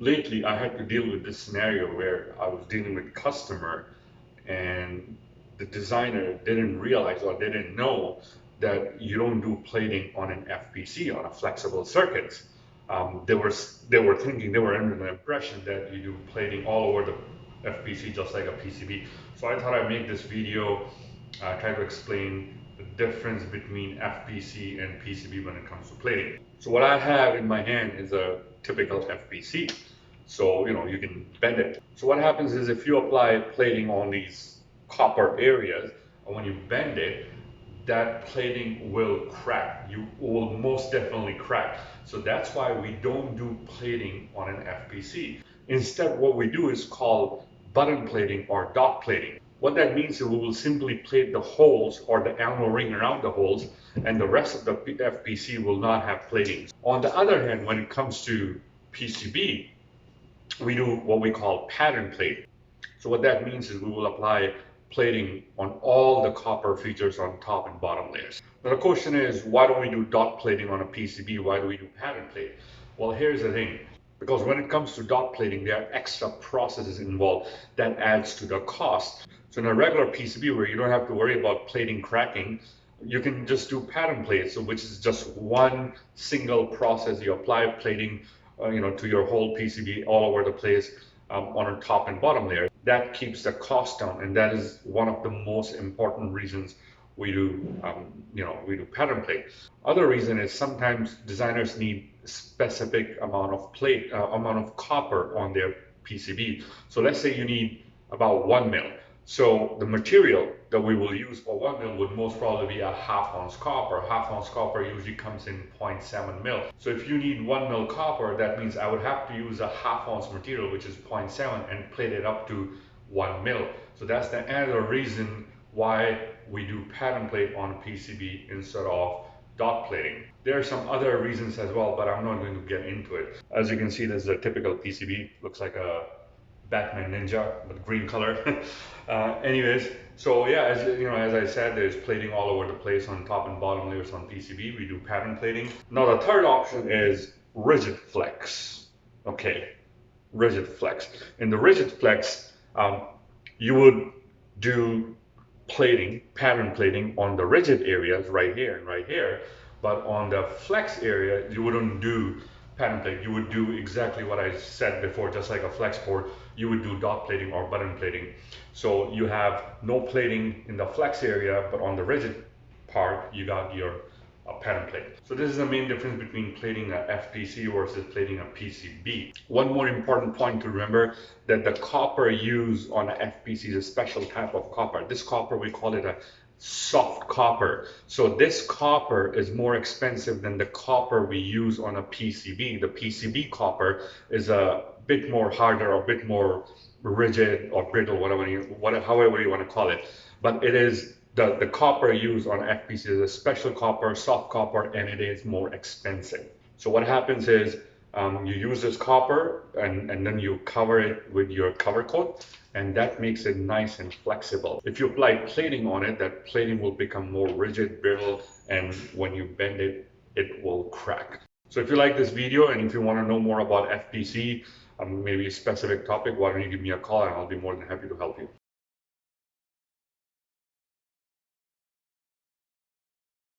lately I had to deal with this scenario where I was dealing with customer and the designer didn't realize or didn't know that you don't do plating on an FPC, on a flexible circuits. They were thinking, they were under the impression that you do plating all over the FPC just like a PCB. So I thought I'd make this video, try to explain the difference between FPC and PCB when it comes to plating. So what I have in my hand is a typical FPC. So, you can bend it. So what happens is if you apply plating on these copper areas, and when you bend it, that plating will crack. You will most definitely crack. So that's why we don't do plating on an FPC. Instead, what we do is called button plating or dot plating. What that means is we will simply plate the holes or the Allen ring around the holes, and the rest of the FPC will not have plating. On the other hand, when it comes to PCB, we do what we call pattern plate. So what that means is we will apply plating on all the copper features on top and bottom layers. Now the question is, why don't we do dot plating on a PCB? Why do we do pattern plate? Well, here's the thing. Because when it comes to dot plating, there are extra processes involved that adds to the cost. So in a regular PCB where you don't have to worry about plating cracking, you can just do pattern plate, so which is just one single process. You apply plating to your whole PCB all over the place, on a top and bottom layer. That keeps the cost down, and that is one of the most important reasons we do pattern plate. Other reason is sometimes designers need specific amount of copper on their PCB. So let's say you need about 1 mil. So the material that we will use for 1 mil would most probably be a ½ ounce copper. ½ ounce copper usually comes in 0.7 mil. So if you need 1 mil copper, that means I would have to use a ½ ounce material, which is 0.7, and plate it up to 1 mil. So that's the other reason why we do pattern plate on PCB instead of dot plating. There are some other reasons as well, but I'm not going to get into it. As you can see, this is a typical PCB. Looks like a Batman Ninja with green color. Anyways, so yeah, as I said, there's plating all over the place on top and bottom layers on PCB. We do pattern plating. Now the third option is rigid flex. Okay, rigid flex. In the rigid flex, you would do plating, pattern plating on the rigid areas right here and right here, but on the flex area, you wouldn't do pattern plate. You would do exactly what I said before, just like a flex board, you would do dot plating or button plating. So you have no plating in the flex area, but on the rigid part, you got your pattern plate. So this is the main difference between plating a FPC versus plating a PCB. One more important point to remember, that the copper used on a FPC is a special type of copper. This copper, we call it a soft copper. So this copper is more expensive than the copper we use on a PCB. The PCB copper is a bit more harder, or a bit more rigid or brittle, however you want to call it. But it is the copper used on FPC is a special copper, soft copper, and it is more expensive. So what happens is you use this copper and then you cover it with your cover coat, and that makes it nice and flexible. If you apply plating on it, that plating will become more rigid, brittle, and when you bend it, it will crack. So if you like this video and if you want to know more about FPC, maybe a specific topic, why don't you give me a call and I'll be more than happy to help you.